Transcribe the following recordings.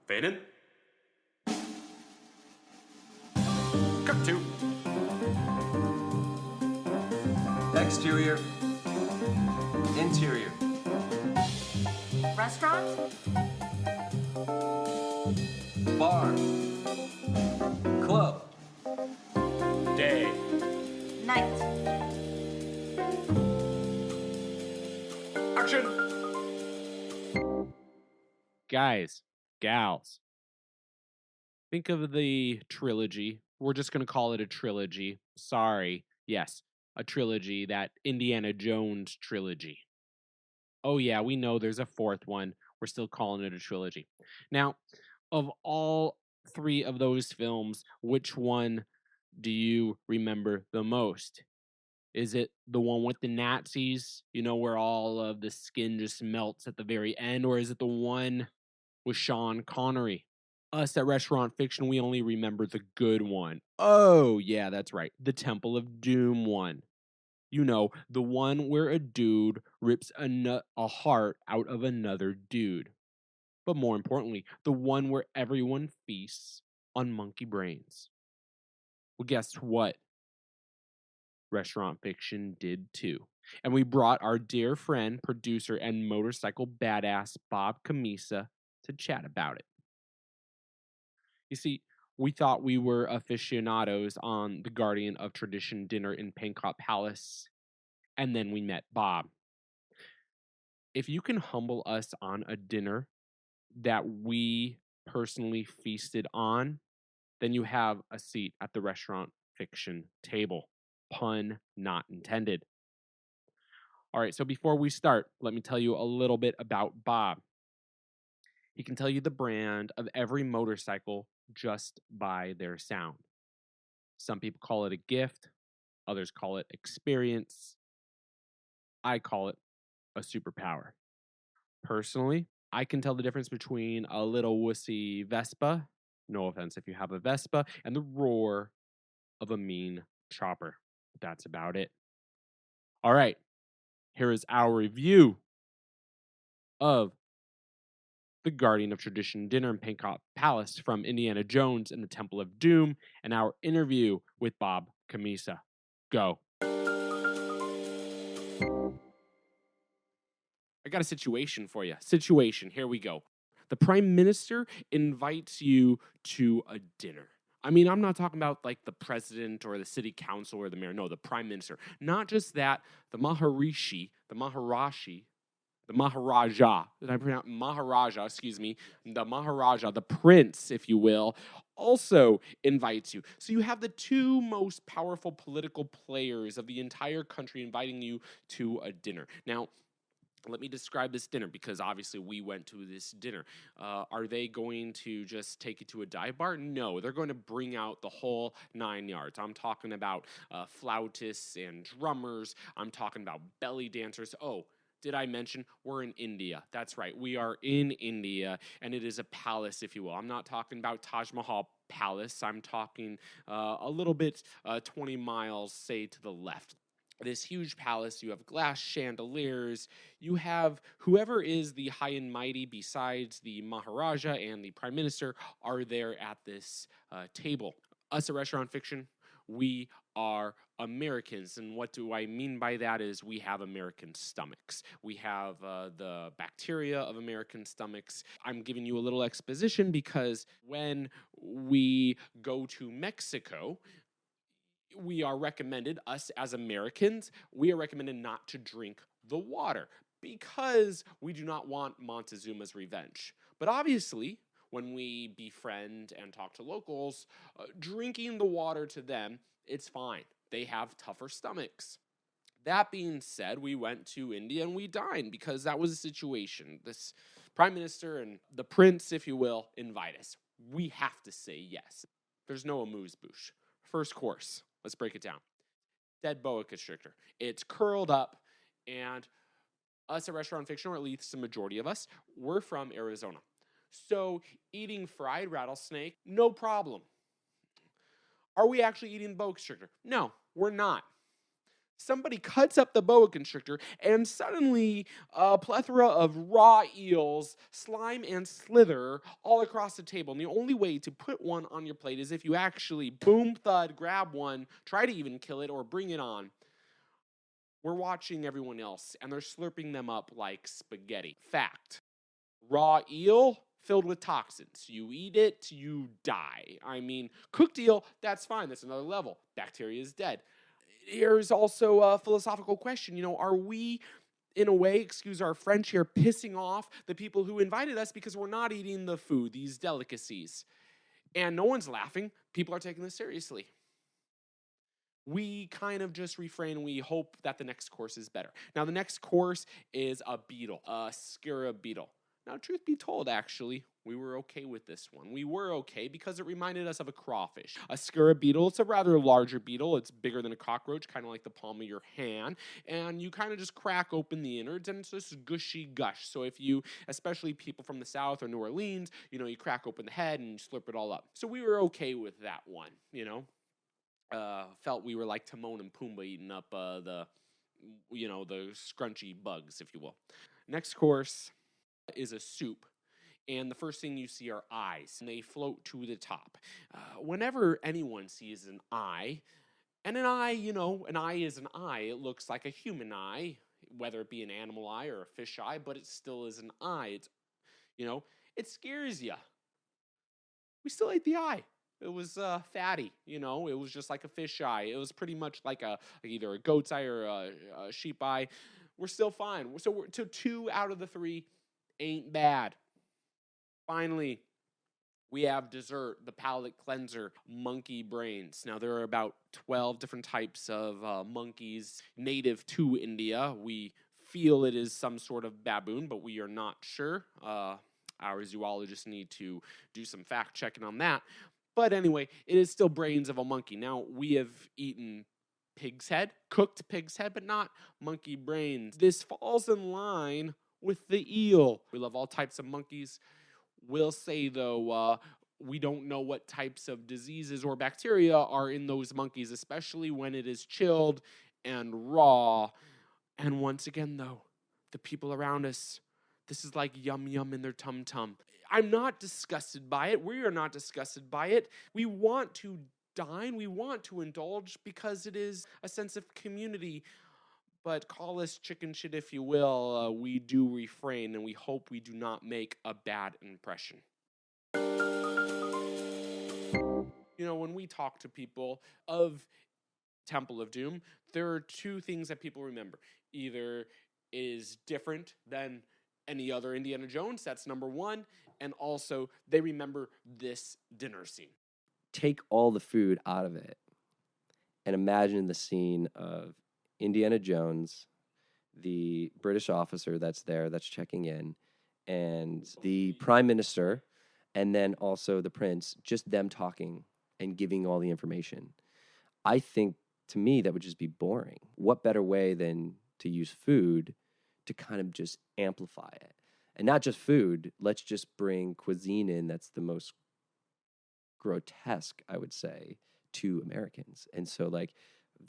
Fade in. Cut to. Exterior. Interior. Restaurant? Bar. Club. Day. Night. Action. Guys, gals, think of the trilogy. We're just going to call it a trilogy. Sorry. Yes, a trilogy, that Indiana Jones trilogy. Oh, yeah, we know there's a fourth one. We're still calling it a trilogy. Now, of all three of those films, which one do you remember the most? Is it the one with the Nazis, where all of the skin just melts at the very end? Or is it the one with Sean Connery? Us at Restaurant Fiction, we only remember the good one. Oh, yeah, that's right. The Temple of Doom one. The one where a dude rips a heart out of another dude. But more importantly, the one where everyone feasts on monkey brains. Well, guess what? Restaurant Fiction did too. And we brought our dear friend, producer, and motorcycle badass Bob Cammisa to chat about it. You see, we thought we were aficionados on the Guardian of Tradition dinner in Pankot Palace, and then we met Bob. If you can humble us on a dinner that we personally feasted on, then you have a seat at the Restaurant Fiction table. Pun not intended. All right, so before we start, let me tell you a little bit about Bob. He can tell you the brand of every motorcycle just by their sound. Some people call it a gift, others call it experience. I call it a superpower. Personally, I can tell the difference between a little wussy Vespa, no offense if you have a Vespa, and the roar of a mean chopper. That's about it. All right, here is our review of the Guardian of Tradition dinner in Pankot Palace from Indiana Jones and the Temple of Doom, and our interview with Bob Cammisa. Go. I got a situation for you. Here we go. The Prime Minister invites you to a dinner. I mean, I'm not talking about like the president or the city council or the mayor. No, the Prime Minister. Not just that, the Maharaja, the Maharaja, the prince, if you will, also invites you. So you have the two most powerful political players of the entire country inviting you to a dinner. Now, let me describe this dinner, because obviously we went to this dinner. Are they going to just take you to a dive bar? No, they're going to bring out the whole 9 yards. I'm talking about flautists and drummers. I'm talking about belly dancers. Oh, did I mention we're in India? That's right. We are in India, and it is a palace, if you will. I'm not talking about Taj Mahal Palace. I'm talking a little bit 20 miles, say, to the left. This huge palace, you have glass chandeliers, you have whoever is the high and mighty besides the Maharaja and the Prime Minister are there at this table. Us at Restaurant Fiction, we are Americans, and what do I mean by that is we have American stomachs. We have the bacteria of American stomachs. I'm giving you a little exposition because when we go to Mexico, we are recommended, us as Americans, we are recommended not to drink the water because we do not want Montezuma's revenge. But obviously, when we befriend and talk to locals, drinking the water to them, it's fine. They have tougher stomachs. That being said, we went to India and we dined because that was a situation. This Prime Minister and the Prince, if you will, invite us. We have to say yes. There's no amuse-bouche. First course. Let's break it down. Dead boa constrictor. It's curled up, and us at Restaurant Fiction, or at least the majority of us, we're from Arizona. So eating fried rattlesnake, no problem. Are we actually eating boa constrictor? No, we're not. Somebody cuts up the boa constrictor, and suddenly a plethora of raw eels slime and slither all across the table. And the only way to put one on your plate is if you actually boom, thud, grab one, try to even kill it, or bring it on. We're watching everyone else, and they're slurping them up like spaghetti. Fact. Raw eel filled with toxins. You eat it, you die. I mean, cooked eel, that's fine. That's another level. Bacteria is dead. Here's also a philosophical question. Are we, in a way, excuse our French here, pissing off the people who invited us because we're not eating the food, these delicacies? And no one's laughing. People are taking this seriously. We kind of just refrain and we hope that the next course is better. Now, the next course is a beetle, a skura beetle. Now, truth be told, actually, we were okay with this one. We were okay because it reminded us of a crawfish. A skura beetle, it's a rather larger beetle. It's bigger than a cockroach, kind of like the palm of your hand. And you kind of just crack open the innards and it's this gushy gush. So if you, especially people from the South or New Orleans, you crack open the head and slurp it all up. So we were okay with that one, felt we were like Timon and Pumbaa eating up the scrunchy bugs, if you will. Next course is a soup, and the first thing you see are eyes, and they float to the top. Whenever anyone sees an eye, and an eye, an eye is an eye. It looks like a human eye, whether it be an animal eye or a fish eye, but it still is an eye. It scares you. We still ate the eye. It was fatty, it was just like a fish eye. It was pretty much like either a goat's eye or a sheep eye. We're still fine. So 2 out of the 3 ain't bad. Finally, we have dessert, the palate cleanser, monkey brains. Now, there are about 12 different types of monkeys native to India. We feel it is some sort of baboon, but we are not sure. Our zoologists need to do some fact checking on that. But anyway, it is still brains of a monkey. Now, we have eaten pig's head, cooked pig's head, but not monkey brains. This falls in line with the eel. We love all types of monkeys. We'll say, though, we don't know what types of diseases or bacteria are in those monkeys, especially when it is chilled and raw. And once again, though, the people around us, this is like yum yum in their tum tum. I'm not disgusted by it. We are not disgusted by it. We want to dine. We want to indulge because it is a sense of community. But call us chicken shit if you will. We do refrain, and we hope we do not make a bad impression. When we talk to people of Temple of Doom, there are 2 things that people remember. Either it is different than any other Indiana Jones, that's number 1, and also they remember this dinner scene. Take all the food out of it and imagine the scene of Indiana Jones, the British officer that's there, that's checking in, and the prime minister, and then also the prince, just them talking and giving all the information. I think, to me, that would just be boring. What better way than to use food to kind of just amplify it? And not just food, let's just bring cuisine in that's the most grotesque, I would say, to Americans. And so,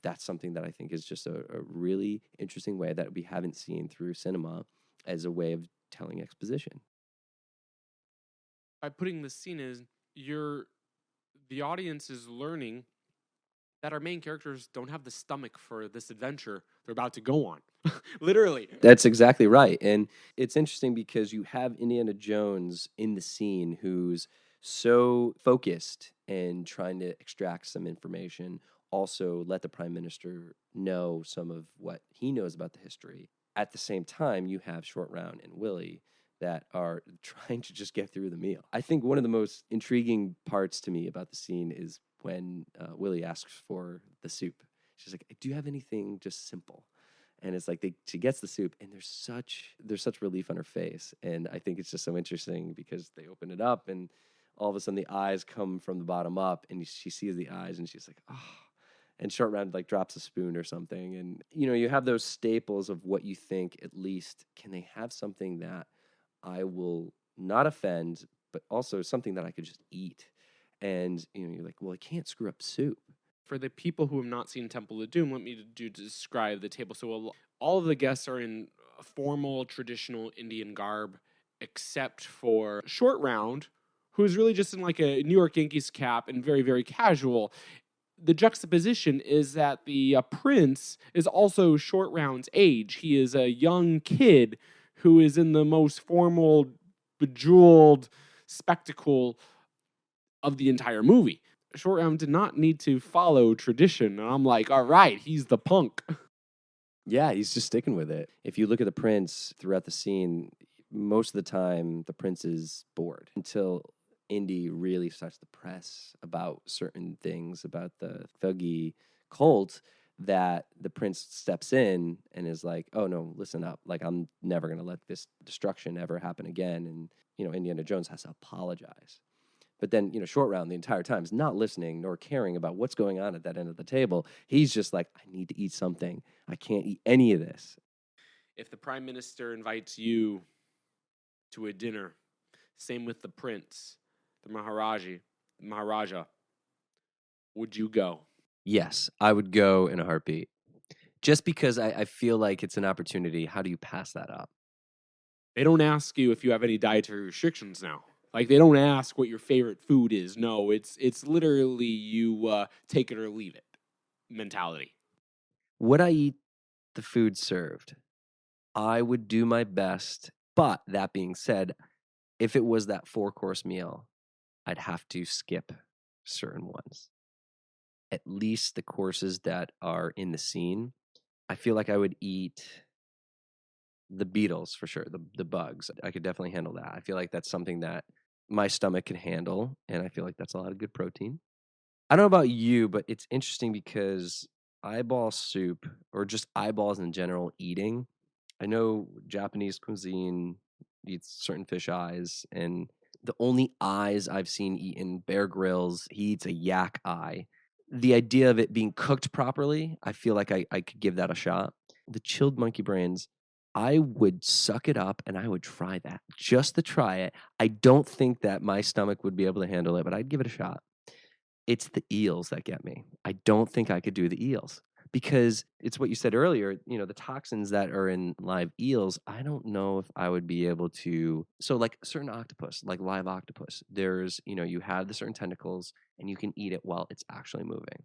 that's something that I think is just a really interesting way that we haven't seen through cinema as a way of telling exposition. By putting this scene in, the audience is learning that our main characters don't have the stomach for this adventure they're about to go on. Literally. That's exactly right. And it's interesting because you have Indiana Jones in the scene who's so focused and trying to extract some information, also let the prime minister know some of what he knows about the history. At the same time, you have Short Round and Willie that are trying to just get through the meal. I think one of the most intriguing parts to me about the scene is when Willie asks for the soup. She's like, "Do you have anything just simple?" And it's like she gets the soup, and there's such relief on her face. And I think it's just so interesting because they open it up, and all of a sudden the eyes come from the bottom up, and she sees the eyes, and she's like, "Oh." And Short Round drops a spoon or something. And, you have those staples of what you think, at least, can they have something that I will not offend, but also something that I could just eat? And, you're like, well, I can't screw up soup. For the people who have not seen Temple of Doom, let me describe the table. So all of the guests are in formal, traditional Indian garb, except for Short Round, who is really just in like a New York Yankees cap and very, very casual. The juxtaposition is that the prince is also Short Round's age. He is a young kid who is in the most formal, bejeweled spectacle of the entire movie. Short Round did not need to follow tradition. And I'm like, all right, he's the punk. Yeah, he's just sticking with it. If you look at the prince throughout the scene, most of the time the prince is bored until Indy really starts to press about certain things about the thuggy cult, that the prince steps in and is like, oh no, listen up. Like, I'm never going to let this destruction ever happen again. And, Indiana Jones has to apologize. But then, Short Round the entire time is not listening nor caring about what's going on at that end of the table. He's just like, I need to eat something. I can't eat any of this. If the prime minister invites you to a dinner, same with the prince, the Maharaja, would you go? Yes, I would go in a heartbeat. Just because I feel like it's an opportunity. How do you pass that up? They don't ask you if you have any dietary restrictions now. Like, they don't ask what your favorite food is. No, it's literally you take it or leave it mentality. Would I eat the food served? I would do my best. But that being said, if it was that 4-course meal, I'd have to skip certain ones. At least the courses that are in the scene. I feel like I would eat the beetles for sure, the bugs. I could definitely handle that. I feel like that's something that my stomach can handle, and I feel like that's a lot of good protein. I don't know about you, but it's interesting because eyeball soup, or just eyeballs in general, eating. I know Japanese cuisine eats certain fish eyes, and the only eyes I've seen eaten, Bear Grylls, he eats a yak eye. The idea of it being cooked properly, I feel like I could give that a shot. The chilled monkey brains, I would suck it up and I would try that just to try it. I don't think that my stomach would be able to handle it, but I'd give it a shot. It's the eels that get me. I don't think I could do the eels because it's what you said earlier, the toxins that are in live eels, I don't know if I would be able to. So like certain octopus, like live octopus, there's, you have the certain tentacles and you can eat it while it's actually moving.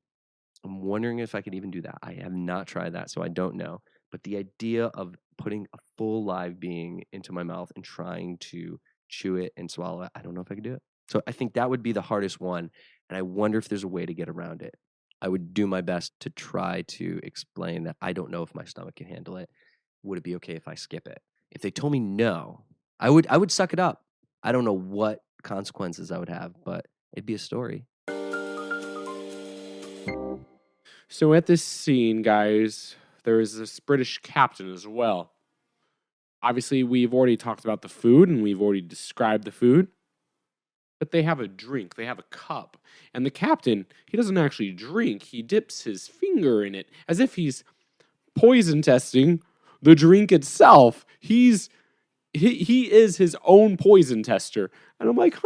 I'm wondering if I could even do that. I have not tried that, so I don't know. But the idea of putting a full live being into my mouth and trying to chew it and swallow it, I don't know if I could do it. So I think that would be the hardest one. And I wonder if there's a way to get around it. I would do my best to try to explain that I don't know if my stomach can handle it. Would it be okay if I skip it? If they told me no, I would suck it up. I don't know what consequences I would have, but it'd be a story. So at this scene, guys, there is this British captain as well. Obviously, we've already talked about the food and we've already described the food. But they have a drink, they have a cup. And the captain, he doesn't actually drink. He dips his finger in it as if he's poison testing the drink itself. He is his own poison tester. And I'm like,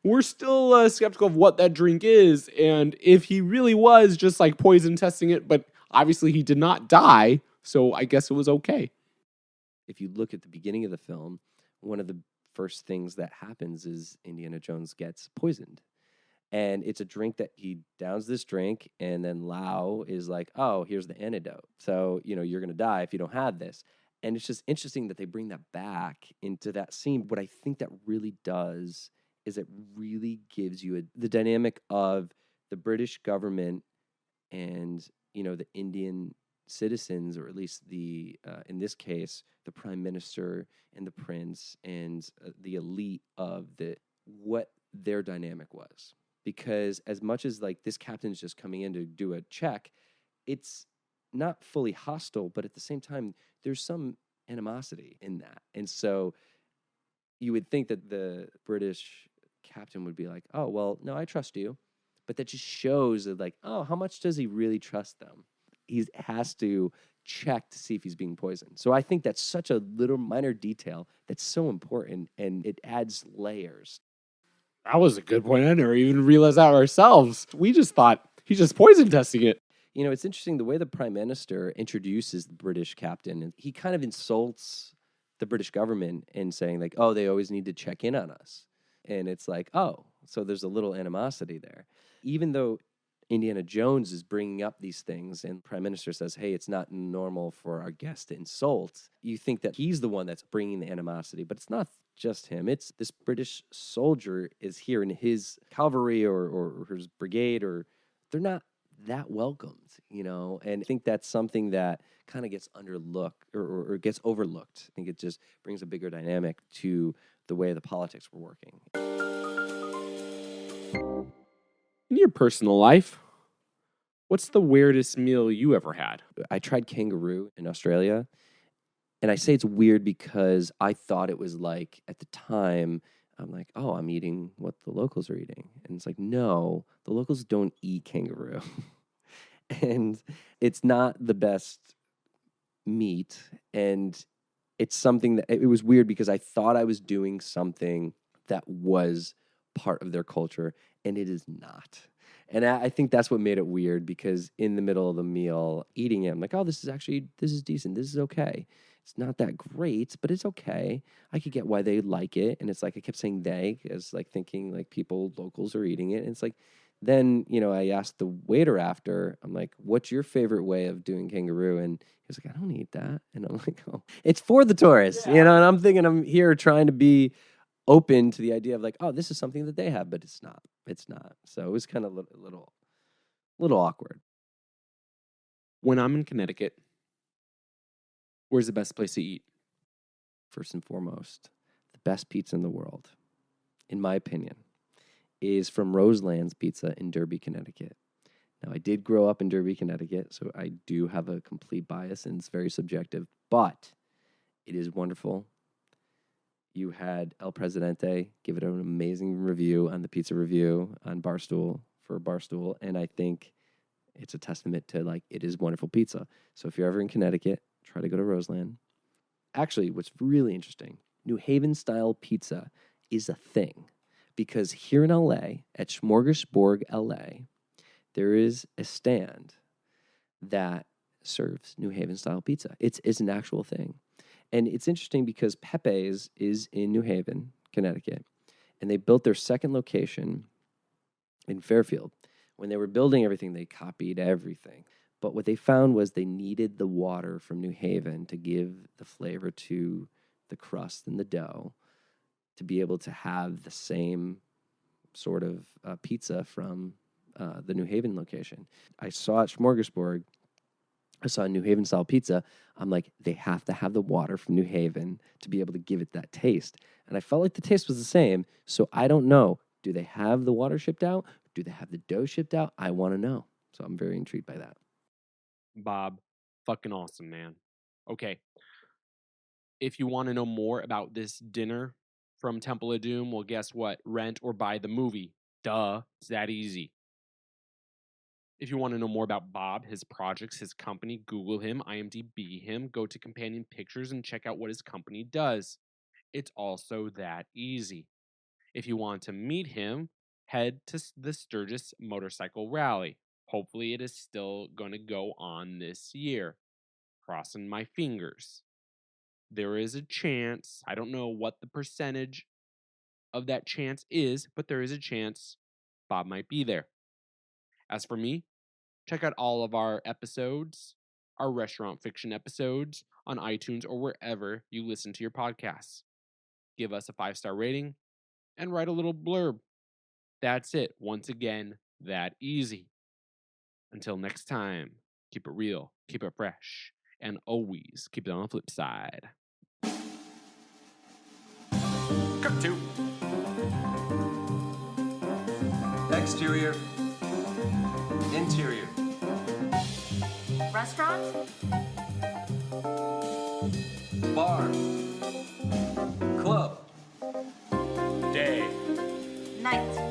we're still skeptical of what that drink is. And if he really was just like poison testing it, but obviously he did not die, so I guess it was okay. If you look at the beginning of the film, one of the first things that happens is Indiana Jones gets poisoned. And it's a drink that he downs this drink, and then Lau is like, oh, here's the antidote. So, you're going to die if you don't have this. And it's just interesting that they bring that back into that scene. What I think that really does is it really gives you the dynamic of the British government and, the Indian citizens, or at least the, in this case, the prime minister and the prince and the elite of what their dynamic was. Because as much as like this captain's just coming in to do a check, it's not fully hostile, but at the same time, there's some animosity in that. And so you would think that the British captain would be like, oh, well, no, I trust you. But that just shows that like, oh, how much does he really trust them? He has to check to see if he's being poisoned. So I think that's such a little minor detail that's so important, and it adds layers. That was a good point. I never even realized that ourselves. We just thought He's just poison testing it. You know, it's interesting the way the Prime Minister introduces the British captain, and he kind of insults the British government in saying, like, oh, they always need to check in on us. And it's like, oh, so there's a little animosity there. Even though Indiana Jones is bringing up these things and Prime Minister says, hey, it's not normal for our guest to insult, you think that he's the one that's bringing the animosity, but it's not just him. It's this British soldier is here in his cavalry or his brigade, or they're not that welcomed, you know? And I think that's something that kind of gets underlooked or gets overlooked. I think it just brings a bigger dynamic to the way the politics were working. In your personal life, what's the weirdest meal you ever had? I tried kangaroo in Australia, and I say it's weird because I thought it was like, at the time, I'm like, oh, I'm eating what the locals are eating. And it's like, no, the locals don't eat kangaroo. And it's not the best meat. And it's something that, it was weird because I thought I was doing something that was part of their culture, and it is not. And I think that's what made it weird, because in the middle of the meal, eating it, I'm like, oh, this is decent. This is okay. It's not that great, but it's okay. I could get why they like it. And it's like, I kept saying they, as like thinking like people, locals are eating it. And it's like, then, you know, I asked the waiter after, I'm like, what's your favorite way of doing kangaroo? And he was like, I don't eat that. And I'm like, oh, it's for the tourists, you know? And I'm thinking I'm here trying to be open to the idea of like, oh, this is something that they have, but it's not. It's not. So it was kind of a little awkward. When I'm in Connecticut, where's the best place to eat? First and foremost, the best pizza in the world, in my opinion, is from Roseland's Pizza in Derby, Connecticut. Now, I did grow up in Derby, Connecticut, so I do have a complete bias, and it's very subjective, but it is wonderful. You had El Presidente give it an amazing review on the Pizza Review on Barstool, and I think it's a testament to, like, it is wonderful pizza. So if you're ever in Connecticut, try to go to Roseland. Actually, what's really interesting, New Haven-style pizza is a thing, because here in LA, at Smorgasburg, LA, there is a stand that serves New Haven-style pizza. It's an actual thing. And it's interesting because Pepe's is in New Haven, Connecticut, and they built their second location in Fairfield. When they were building everything, they copied everything. But what they found was they needed the water from New Haven to give the flavor to the crust and the dough to be able to have the same sort of pizza from the New Haven location. I saw at Smorgasburg, I saw New Haven style pizza. I'm like, they have to have the water from New Haven to be able to give it that taste. And I felt like the taste was the same. So I don't know. Do they have the water shipped out? Do they have the dough shipped out? I want to know. So I'm very intrigued by that. Bob, fucking awesome, man. Okay. If you want to know more about this dinner from Temple of Doom, well, guess what? Rent or buy the movie. Duh. It's that easy. If you want to know more about Bob, his projects, his company, Google him, IMDb him, go to Companion Pictures and check out what his company does. It's also that easy. If you want to meet him, head to the Sturgis Motorcycle Rally. Hopefully it is still going to go on this year. Crossing my fingers. There is a chance, I don't know what the percentage of that chance is, but there is a chance Bob might be there. As for me, check out all of our episodes, our restaurant fiction episodes on iTunes or wherever you listen to your podcasts. Give us a 5-star rating and write a little blurb. That's it. Once again, that easy. Until next time, keep it real, keep it fresh, and always keep it on the flip side. Cut to. Exterior. Interior. Restaurant? Bar. Club. Day. Night.